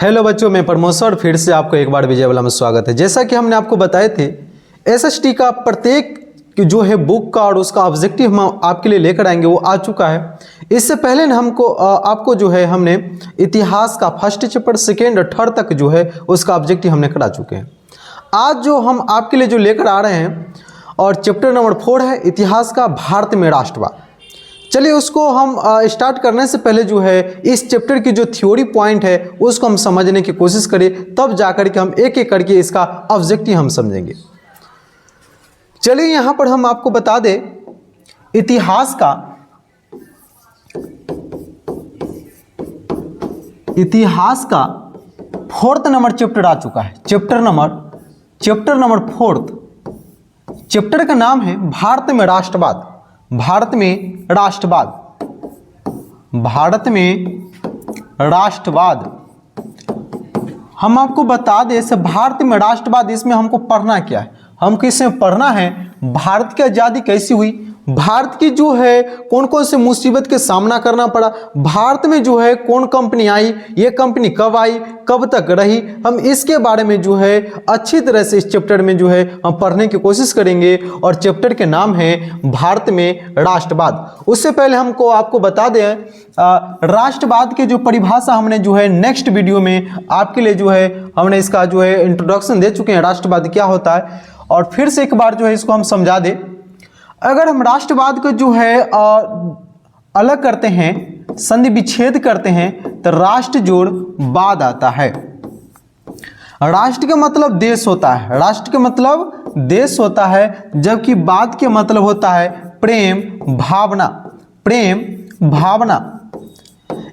Hello बच्चों, मैं Pramod sir फिर से आपको एक बार विजय वाला में स्वागत है। जैसा कि हमने आपको बताए थे, एसएसटी का प्रत्येक जो है बुक का और उसका ऑब्जेक्टिव हम आपके लिए लेकर आएंगे, वो आ चुका है। इससे पहले ना आपको जो है हमने इतिहास का फर्स्ट चैप्टर सेकेंड और थर्ड तक जो है उसका ऑब्जेक्टिव हमने करा चुके हैं। आज जो हम आपके लिए जो लेकर आ रहे हैं और चैप्टर नंबर 4 है इतिहास का भारत में राष्ट्रवाद। चलिए उसको हम स्टार्ट करने से पहले जो है इस चैप्टर की जो थ्योरी पॉइंट है उसको हम समझने की कोशिश करें, तब जाकर के हम एक एक करके इसका ऑब्जेक्टिव हम समझेंगे। चलिए यहाँ पर हम आपको बता दें इतिहास का 4th नंबर चैप्टर आ चुका है। चैप्टर नंबर 4th चैप्टर का नाम है भारत में राष्ट्रवाद। भारत में राष्ट्रवाद हम आपको बता दें से भारत में राष्ट्रवाद, इसमें हमको पढ़ना क्या है, हमको इसमें पढ़ना है भारत की आज़ादी कैसी हुई, भारत की जो है कौन कौन से मुसीबत के सामना करना पड़ा, भारत में जो है कौन कंपनी आई, ये कंपनी कब आई, कब तक रही, हम इसके बारे में जो है अच्छी तरह से इस चैप्टर में जो है हम पढ़ने की कोशिश करेंगे। और चैप्टर के नाम है भारत में राष्ट्रवाद। उससे पहले आपको बता दें राष्ट्रवाद के जो परिभाषा हमने जो है नेक्स्ट वीडियो में आपके लिए जो है हमने इसका जो है इंट्रोडक्शन दे चुके हैं, राष्ट्रवाद क्या होता है। और फिर से एक बार जो है इसको हम समझा दें। अगर हम राष्ट्रवाद को जो है अलग करते हैं, संधि विच्छेद करते हैं, तो राष्ट्र जोड़ वाद आता है। राष्ट्र का मतलब देश होता है, राष्ट्र का मतलब देश होता है, जबकि वाद के मतलब होता है प्रेम भावना।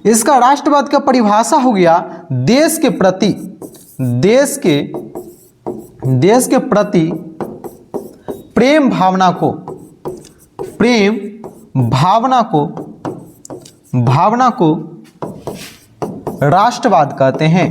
इसका राष्ट्रवाद का परिभाषा हो गया देश के प्रति प्रेम भावना को राष्ट्रवाद कहते हैं,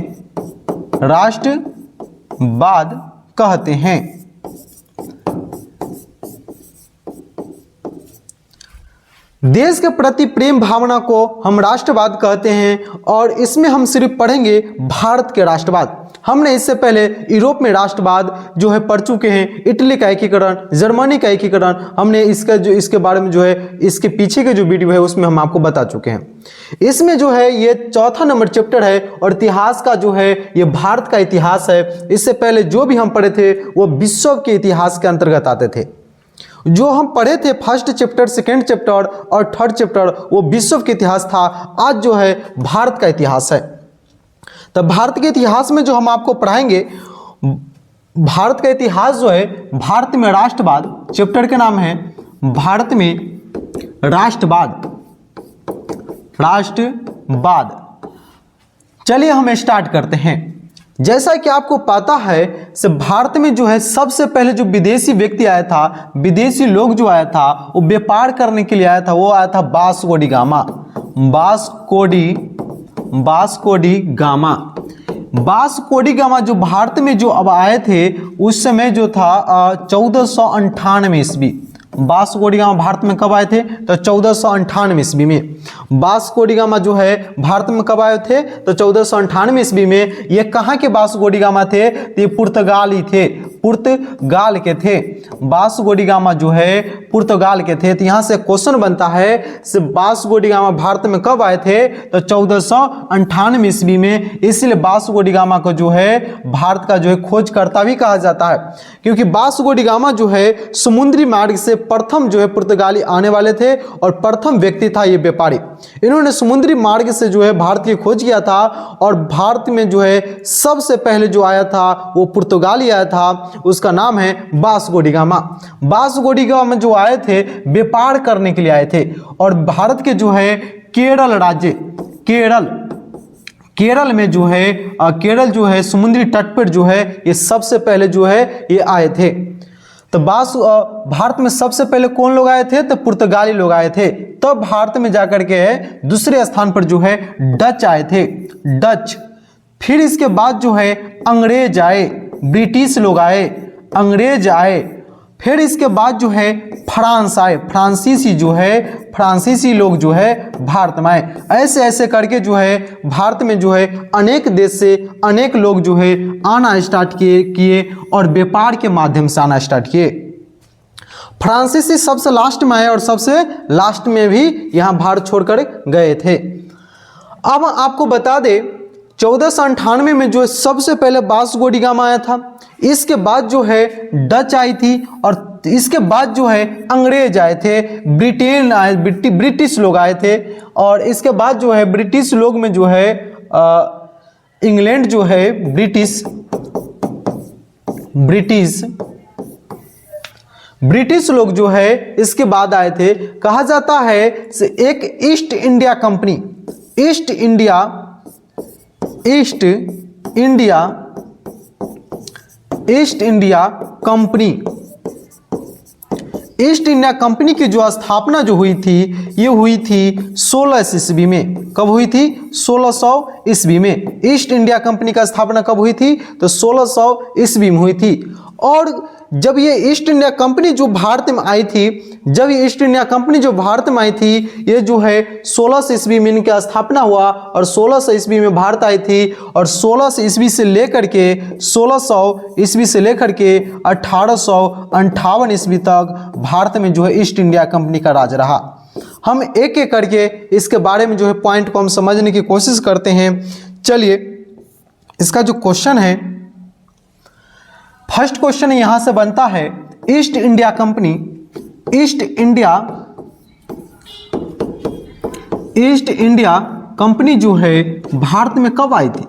देश के प्रति प्रेम भावना को हम राष्ट्रवाद कहते हैं। और इसमें हम सिर्फ पढ़ेंगे भारत के राष्ट्रवाद। हमने इससे पहले यूरोप में राष्ट्रवाद जो है पढ़ चुके हैं, इटली का एकीकरण, जर्मनी का एकीकरण, हमने इसके बारे में जो है इसके पीछे के जो वीडियो है उसमें हम आपको बता चुके हैं। इसमें जो है ये 4था नंबर चैप्टर है और इतिहास का जो है ये भारत का इतिहास है। इससे पहले जो भी हम पढ़े थे वो विश्व के इतिहास के अंतर्गत आते थे। जो हम पढ़े थे फर्स्ट चैप्टर, सेकेंड चैप्टर और थर्ड चैप्टर वो विश्व के इतिहास था। आज जो है भारत का इतिहास है। तब भारत के इतिहास में जो हम आपको पढ़ाएंगे, भारत का इतिहास जो है भारत में राष्ट्रवाद, चैप्टर का नाम है भारत में राष्ट्रवाद। चलिए हम स्टार्ट करते हैं। जैसा कि आपको पता है से भारत में जो है सबसे पहले जो विदेशी व्यक्ति आया था, विदेशी लोग जो आया था वो व्यापार करने के लिए आया था, वो आया था वास्को डी गामा जो भारत में जो अब आए थे उस समय जो था 1498 ईस्वी। वास्को डी गामा भारत में कब आए थे? तो 1498 ईस्वी में। वास्को डी गामा जो है भारत में कब आए थे? तो 1498 ईस्वी में। ये कहाँ के वास्को डी गामा थे? तो ये पुर्तगाल के थे। वास्को डी गामा जो है पुर्तगाल के थे। तो यहाँ से क्वेश्चन बनता है वास्को डी गामा भारत में कब आए थे? तो 1498 ईस्वी में। इसलिए वास्को डी गामा को जो है भारत का जो है खोजकर्ता भी कहा जाता है, क्योंकि वास्को डी गामा जो है समुद्री मार्ग से प्रथम जो है पुर्तगाली आने वाले थे और प्रथम व्यक्ति था ये व्यापारी। इन्होंने समुद्री मार्ग से जो है भारत की खोज किया था और भारत में जो है सबसे पहले जो आया था वो पुर्तगाली आया था, उसका नाम है Vasco D gamma. Vasco D gamma जो आए थे व्यापार करने के लिए आए थे और भारत के जो है केरल राज्य, केरल में जो है केरल जो है समुद्री तट पर जो है ये सबसे पहले जो है ये आए थे। तो भारत में सबसे पहले कौन लोग आए थे? तो पुर्तगाली लोग आए थे। तब भारत में जाकर के दूसरे स्थान पर जो है डच आए थे, डच। फिर इसके बाद जो है अंग्रेज आए, ब्रिटिश लोग आए, अंग्रेज आए। फिर इसके बाद जो है फ्रांस आए, फ्रांसीसी लोग जो है भारत में आए। ऐसे ऐसे करके जो है भारत में जो है अनेक देश से अनेक लोग जो है आना स्टार्ट किए और व्यापार के माध्यम से आना स्टार्ट किए। फ्रांसीसी सबसे लास्ट में आए और सबसे लास्ट में भी यहाँ भारत छोड़कर गए थे। अब आपको बता दें 1498 में जो सबसे पहले वास्को डी गामा आया था, इसके बाद जो है डच आई थी और इसके बाद जो है अंग्रेज आए थे, ब्रिटेन आए, ब्रिटिश लोग आए थे और इसके बाद जो है ब्रिटिश लोग में जो है इंग्लैंड जो है ब्रिटिश लोग जो है इसके बाद आए थे। कहा जाता है एक ईस्ट इंडिया कंपनी की जो स्थापना जो हुई थी ये हुई थी 16 ईस्वी में। कब हुई थी? 1600 ईस्वी में। ईस्ट इंडिया कंपनी का स्थापना कब हुई थी? तो 1600 ईस्वी में हुई थी। और जब ये ईस्ट इंडिया कंपनी जो भारत में आई थी, ये जो है 1600 ईस्वी में इनकी स्थापना हुआ और 1600 ईस्वी में भारत आई थी और 1600 ईस्वी से लेकर के 1858 ईस्वी तक भारत में जो है ईस्ट इंडिया कंपनी का राज रहा। हम एक एक करके इसके बारे में जो है पॉइंट को हम समझने की कोशिश करते हैं। चलिए, इसका जो क्वेश्चन है, फर्स्ट क्वेश्चन यहां से बनता है, ईस्ट इंडिया कंपनी जो है भारत में कब आई थी?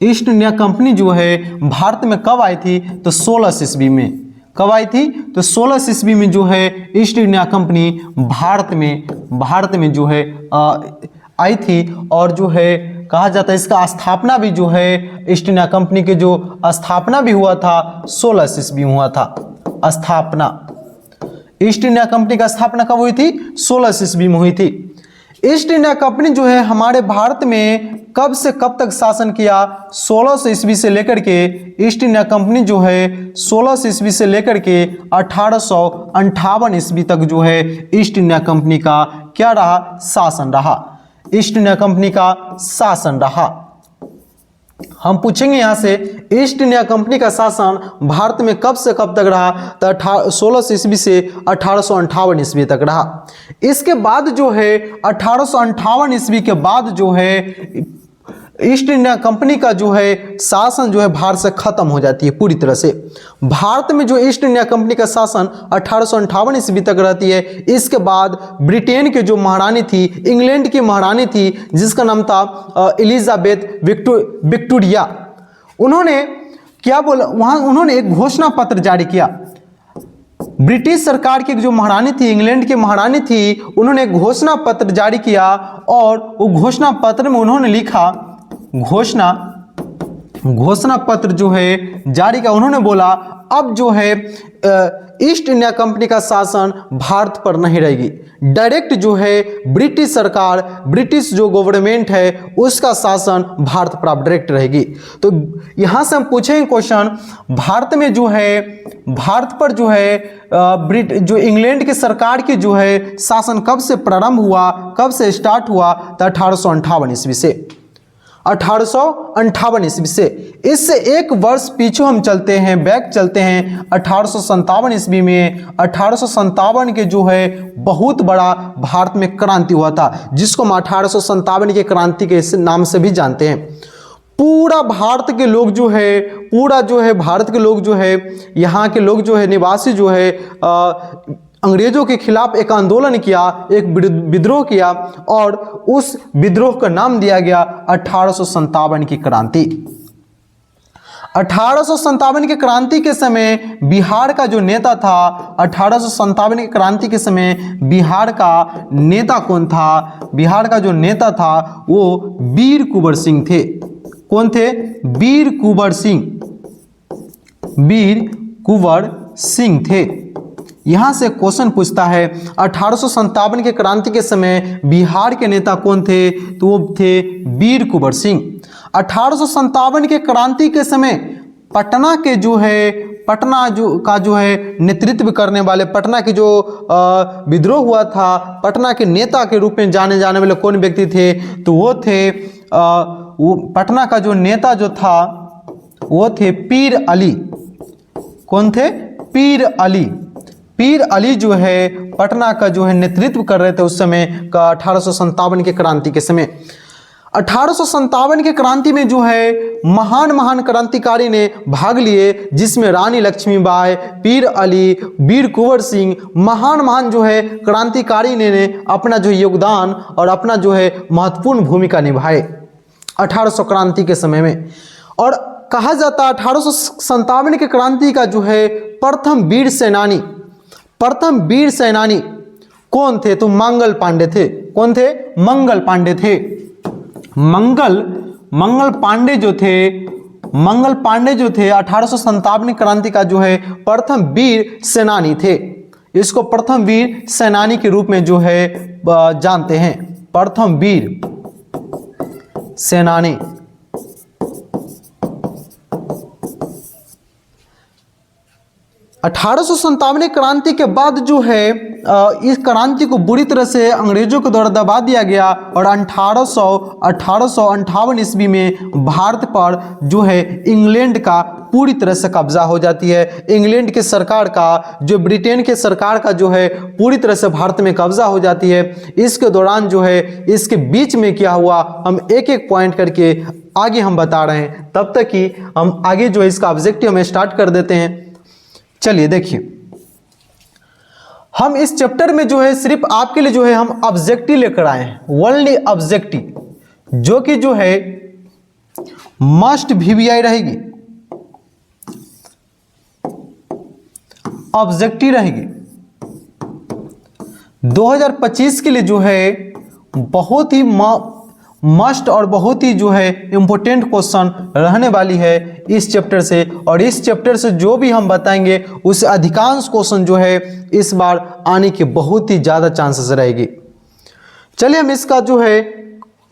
ईस्ट इंडिया कंपनी जो है भारत में कब आई थी? तो 16 ईस्वी में। कब आई थी? तो 16 ईस्वी में जो है ईस्ट इंडिया कंपनी भारत में जो है आई थी और जो है कहा जाता है इसका स्थापना भी जो है ईस्ट इंडिया कंपनी के जो स्थापना भी हुआ था 16 ईस्वी में हुआ था। स्थापना ईस्ट इंडिया कंपनी का स्थापना कब हुई थी? 16 ईस्वी में हुई थी। ईस्ट इंडिया कंपनी जो है हमारे भारत में कब से कब तक शासन किया? 1600 ईस्वी से लेकर के ईस्ट इंडिया कंपनी जो है 1600 ईस्वी से लेकर के 1858 ईस्वी तक जो है ईस्ट इंडिया कंपनी का क्या रहा? शासन रहा। ईस्ट इंडिया कंपनी का शासन रहा। हम पूछेंगे यहां से ईस्ट इंडिया कंपनी का शासन भारत में कब से कब तक रहा? तो 1600 ईस्वी से 1858 ईस्वी तक रहा। इसके बाद जो है 1858 ईस्वी के बाद जो है ईस्ट इंडिया कंपनी का जो है शासन जो है भारत से खत्म हो जाती है पूरी तरह से। भारत में जो ईस्ट इंडिया कंपनी का शासन 1858 ईस्वी तक रहती है। इसके बाद ब्रिटेन की जो महारानी थी, इंग्लैंड की महारानी थी जिसका नाम था एलिजाबेथ विक्टोरिया, उन्होंने क्या बोला वहां? उन्होंने एक घोषणा पत्र जारी किया। ब्रिटिश सरकार की जो महारानी थी, इंग्लैंड की महारानी थी, उन्होंने एक घोषणा पत्र जारी किया और वो घोषणा पत्र में उन्होंने लिखा, घोषणा पत्र जो है जारी किया। उन्होंने बोला अब जो है ईस्ट इंडिया कंपनी का शासन भारत पर नहीं रहेगी, डायरेक्ट जो है ब्रिटिश सरकार, ब्रिटिश जो गवर्नमेंट है उसका शासन भारत पर अब डायरेक्ट रहेगी। तो यहां से हम पूछेंगे क्वेश्चन, भारत में जो है भारत पर जो है जो इंग्लैंड के सरकार की जो है शासन कब से प्रारंभ हुआ, कब से स्टार्ट हुआ? तो 1858 ईस्वी से। 1858 ईस्वी से। इससे एक वर्ष पीछे हम चलते हैं, बैक चलते हैं 1857 ईस्वी में। 1857 के जो है बहुत बड़ा भारत में क्रांति हुआ था जिसको हम 1857 के क्रांति के नाम से भी जानते हैं। पूरा भारत के लोग जो है, भारत के लोग जो है, यहाँ के लोग जो है, निवासी जो है अंग्रेजों के खिलाफ एक आंदोलन किया, एक विद्रोह किया और उस विद्रोह का नाम दिया गया 1857 की क्रांति। 1857 की क्रांति के समय बिहार का जो नेता था, 1857 की क्रांति के समय बिहार का नेता कौन था? बिहार का जो नेता था वो वीर कुंवर सिंह थे। कौन थे? वीर कुंवर सिंह थे। यहां से क्वेश्चन पूछता है 1857 के क्रांति के समय बिहार के नेता कौन थे? तो वो थे वीर कुंवर सिंह। 1857 के क्रांति के समय पटना के जो है पटना जो है नेतृत्व करने वाले, पटना की जो विद्रोह हुआ था, पटना के नेता के रूप में जाने जाने वाले कौन व्यक्ति थे? तो वो थे वो पटना का जो नेता जो था वो थे पीर अली। कौन थे? पीर अली। पीर अली जो है पटना का जो है नेतृत्व कर रहे थे उस समय का 1857 के क्रांति के समय। 1857 के क्रांति में जो है महान महान क्रांतिकारी ने भाग लिए, जिसमें रानी लक्ष्मीबाई, पीर अली, वीर कुंवर सिंह, महान महान जो है क्रांतिकारी ने अपना जो योगदान और अपना जो है महत्वपूर्ण भूमिका निभाए 1800 क्रांति के समय में। और कहा जाता है 1857 के क्रांति का जो है प्रथम वीर सेनानी कौन थे? तो मंगल पांडे थे। कौन थे? मंगल पांडे थे। मंगल पांडे जो थे 1857 क्रांति का जो है प्रथम वीर सेनानी थे। इसको प्रथम वीर सेनानी के रूप में जो है जानते हैं, प्रथम वीर सेनानी। 1857 क्रांति के बाद जो है इस क्रांति को बुरी तरह से अंग्रेजों के द्वारा दबा दिया गया और 1858 ईस्वी में भारत पर जो है इंग्लैंड का पूरी तरह से कब्जा हो जाती है। इंग्लैंड के सरकार का, जो ब्रिटेन के सरकार का जो है पूरी तरह से भारत में कब्जा हो जाती है। इसके दौरान जो है इसके बीच में क्या हुआ हम एक एक पॉइंट करके आगे हम बता रहे हैं। तब तक कि हम आगे जो है इसका ऑब्जेक्टिव हम स्टार्ट कर देते हैं। चलिए देखिए, हम इस चैप्टर में जो है सिर्फ आपके लिए जो है हम ऑब्जेक्टिव लेकर आए हैं, ओनली ऑब्जेक्टिव, जो कि जो है मस्ट वीवीआई रहेगी, ऑब्जेक्टिव रहेगी। 2025 के लिए जो है बहुत ही मस्ट और बहुत ही जो है इंपॉर्टेंट क्वेश्चन रहने वाली है इस चैप्टर से। और इस चैप्टर से जो भी हम बताएंगे उससे अधिकांश क्वेश्चन जो है इस बार आने के बहुत ही ज़्यादा चांसेस रहेगी। चलिए हम इसका जो है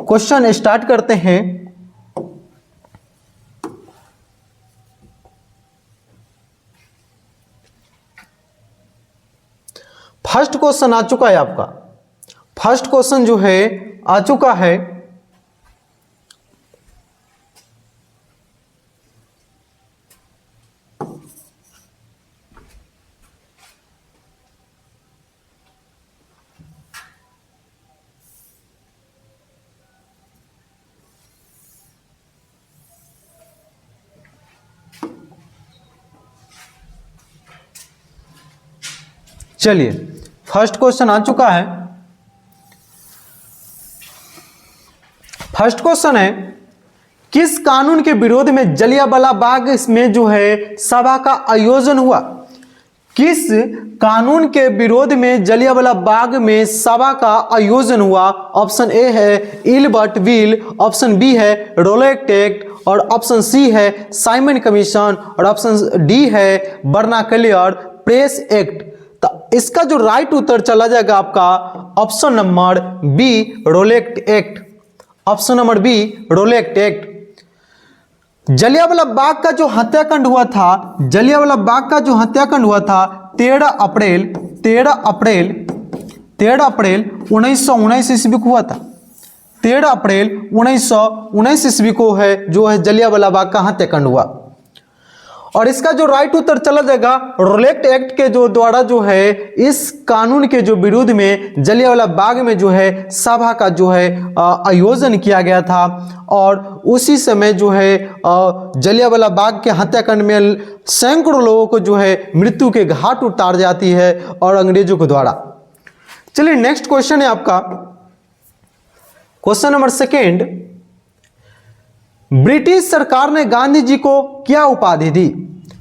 क्वेश्चन स्टार्ट करते हैं। फर्स्ट क्वेश्चन आ चुका है आपका। फर्स्ट क्वेश्चन जो है आ चुका है। चलिए फर्स्ट क्वेश्चन आ चुका है। फर्स्ट क्वेश्चन है, किस कानून के विरोध में जलियांवाला बाग में जो है सभा का आयोजन हुआ? किस कानून के विरोध में जलियांवाला बाग में सभा का आयोजन हुआ? ऑप्शन ए है इल्बर्ट बिल, ऑप्शन बी है रोलेट एक्ट, और ऑप्शन सी है साइमन कमीशन, और ऑप्शन डी है बर्नाक्यूलर प्रेस एक्ट। तो इसका जो राइट उत्तर चला जाएगा आपका option number B Rowlatt Act. Option number B Rowlatt Act. Jallianwala Bagh का जो हत्याकांड हुआ था, जलियांवाला बाग का जो हत्याकांड हुआ था 13 अप्रैल 1919 ईस्वी को हुआ था। 13 अप्रैल 1919 ईस्वी को है जो है जलियांवाला बाग का हत्याकांड हुआ। और इसका जो राइट उत्तर चला जाएगा रोलेट एक्ट के जो द्वारा जो है इस कानून के जो विरोध में जलियांवाला बाग में जो है सभा का जो है आयोजन किया गया था। और उसी समय जो है जलियांवाला बाग के हत्याकांड में सैकड़ों लोगों को जो है मृत्यु के घाट उतार जाती है और अंग्रेजों के द्वारा। चलिए नेक्स्ट क्वेश्चन है आपका, क्वेश्चन नंबर सेकेंड। ब्रिटिश सरकार ने गांधी जी को क्या उपाधि दी?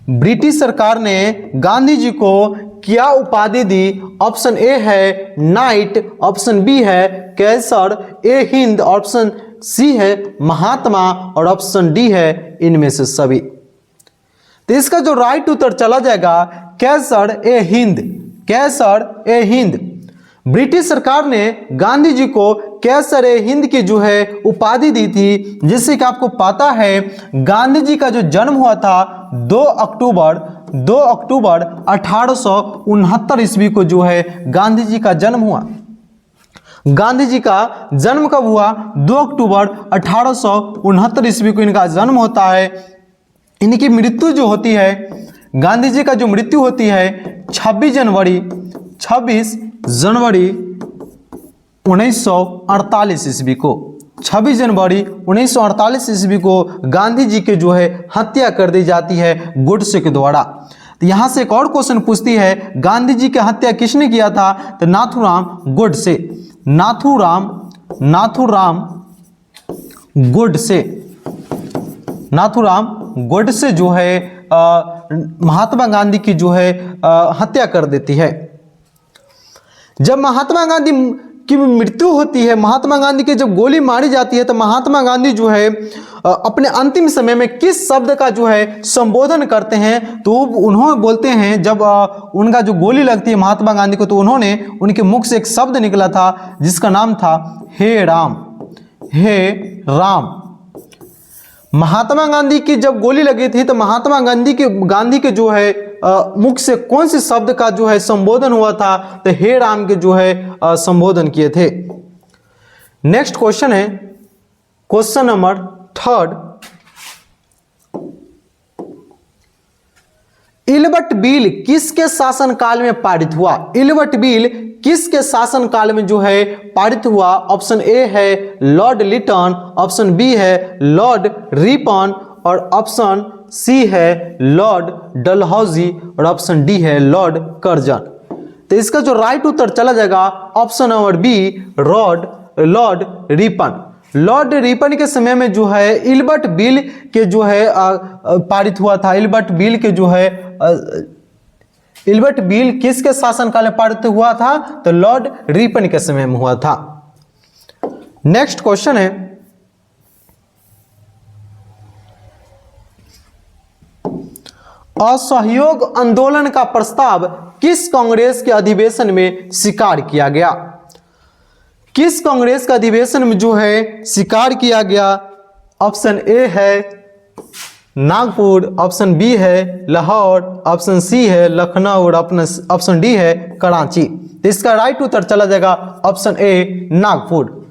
ब्रिटिश सरकार ने गांधी जी को क्या उपाधि दी? ऑप्शन ए है नाइट, ऑप्शन बी है कैसर, ए हिंद, ऑप्शन सी है महात्मा, और ऑप्शन डी है इनमें से सभी। तो इसका जो राइट उत्तर चला जाएगा कैसर ए हिंद, कैसर ए हिंद। ब्रिटिश सरकार ने गांधी जी को कैसर ए हिंद की जो है उपाधि दी थी, जिससे कि आपको पता है गांधी जी का जो जन्म हुआ था 2 अक्टूबर 2 अक्टूबर 1869 ईस्वी को जो है गांधी जी का जन्म हुआ। गांधी जी का जन्म कब हुआ? 2 अक्टूबर 1869 ईस्वी को इनका जन्म होता है। इनकी मृत्यु जो होती है, गांधी जी का जो मृत्यु होती है 26 जनवरी 1948 ईस्वी को। 26 जनवरी 1948 ईस्वी को गांधी जी के जो है हत्या कर दी जाती है गोडसे के द्वारा। तो यहाँ से एक और क्वेश्चन पूछती है, गांधी जी की हत्या किसने किया था? तो नाथूराम गोडसे। नाथूराम गोडसे जो है महात्मा गांधी की जो है हत्या कर देती है। जब महात्मा गांधी की मृत्यु होती है, महात्मा गांधी की जब गोली मारी जाती है, तो महात्मा गांधी जो है अपने अंतिम समय में किस शब्द का जो है संबोधन करते हैं? तो उन्होंने बोलते हैं, जब उनका जो गोली लगती है महात्मा गांधी को, तो उन्होंने उनके मुख से एक शब्द निकला था जिसका नाम था हे राम, हे राम। महात्मा गांधी की जब गोली लगी थी तो महात्मा गांधी के जो है मुख से कौन से शब्द का जो है संबोधन हुआ था? तो हे राम के जो है संबोधन किए थे। नेक्स्ट क्वेश्चन है क्वेश्चन नंबर 3। इल्बर्ट बिल किसके शासनकाल में पारित हुआ? इल्बर्ट बिल किसके शासनकाल में जो है पारित हुआ? ऑप्शन ए है लॉर्ड लिटन, ऑप्शन बी है लॉर्ड रिपन, और ऑप्शन सी है लॉर्ड डलहौजी, और ऑप्शन डी है लॉर्ड कर्जन। तो इसका जो राइट उत्तर चला जाएगा option number B, Lord Ripon. Lord Ripon के समय में जो है इल्बर्ट बिल के जो है पारित हुआ था। इल्बर्ट बिल किसके शासनकाल में पारित हुआ था? तो लॉर्ड रिपन के समय में हुआ था। नेक्स्ट क्वेश्चन है असहयोग आंदोलन का प्रस्ताव किस कांग्रेस के अधिवेशन में स्वीकार किया गया? किस कांग्रेस का अधिवेशन में जो है स्वीकार किया गया? ऑप्शन ए है नागपुर, ऑप्शन बी है लाहौर, ऑप्शन सी है लखनऊ, और ऑप्शन डी है कराची। तो इसका राइट उत्तर चला जाएगा option A Nagpur.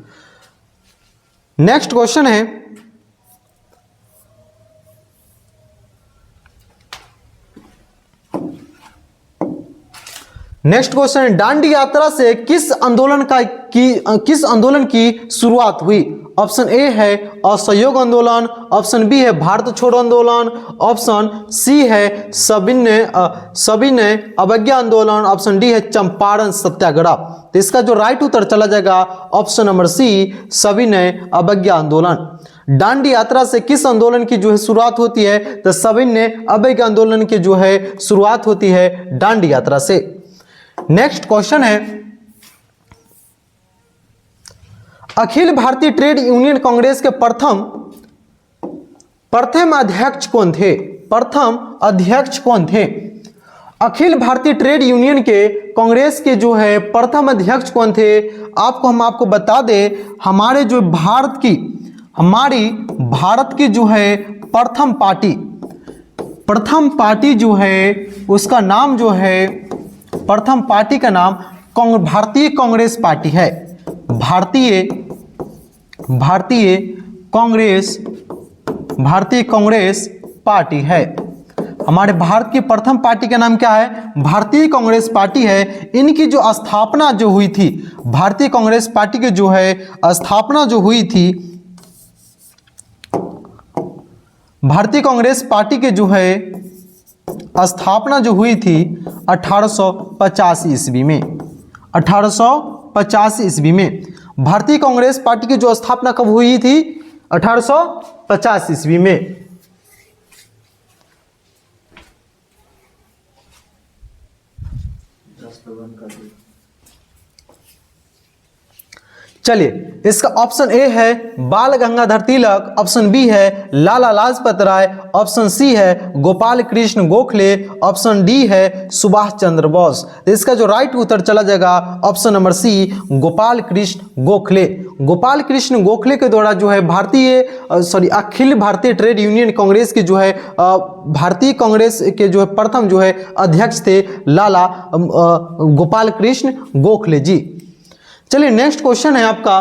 Next question है दांडी यात्रा से किस आंदोलन की शुरुआत हुई? ऑप्शन ए है असहयोग आंदोलन, ऑप्शन बी है भारत छोड़ो आंदोलन, ऑप्शन सी है सविनय अवज्ञा आंदोलन, ऑप्शन डी है चंपारण सत्याग्रह। तो इसका जो राइट उत्तर चला जाएगा ऑप्शन नंबर सी, सविनय अवज्ञा आंदोलन। दांडी यात्रा से किस आंदोलन की जो है शुरुआत होती है? तो सविनय अवज्ञा आंदोलन की जो है शुरुआत होती है दांडी यात्रा से। नेक्स्ट क्वेश्चन है अखिल भारतीय ट्रेड यूनियन कांग्रेस के प्रथम अध्यक्ष कौन थे? प्रथम अध्यक्ष कौन थे? अखिल भारतीय ट्रेड यूनियन के कांग्रेस के जो है प्रथम अध्यक्ष कौन थे? हम आपको बता दें, हमारी भारत की जो है प्रथम पार्टी जो है उसका नाम जो है, प्रथम पार्टी का नाम भारतीय कांग्रेस पार्टी है। भारतीय कांग्रेस पार्टी है। हमारे भारत की प्रथम पार्टी का नाम क्या है? भारतीय कांग्रेस पार्टी है। इनकी जो स्थापना जो हुई थी, भारतीय कांग्रेस पार्टी की जो है स्थापना जो हुई थी, भारतीय कांग्रेस पार्टी के जो है स्थापना जो हुई थी 1885 ईस्वी में। 1885 ईस्वी में भारतीय कांग्रेस पार्टी की जो स्थापना कब हुई थी? 1850 ईस्वी में। चलिए इसका ऑप्शन ए है बाल गंगाधर तिलक, ऑप्शन बी है लाला लाजपत राय, ऑप्शन सी है गोपाल कृष्ण गोखले, ऑप्शन डी है सुभाष चंद्र बोस। तो इसका जो राइट उत्तर चला जाएगा option number C Gopal Krishna Gokhale. Gopal Krishna Gokhale के द्वारा जो है अखिल भारतीय ट्रेड यूनियन कांग्रेस की जो है भारतीय कांग्रेस के जो है प्रथम जो है अध्यक्ष थे लाला गोपाल कृष्ण गोखले जी। चलिए नेक्स्ट क्वेश्चन है आपका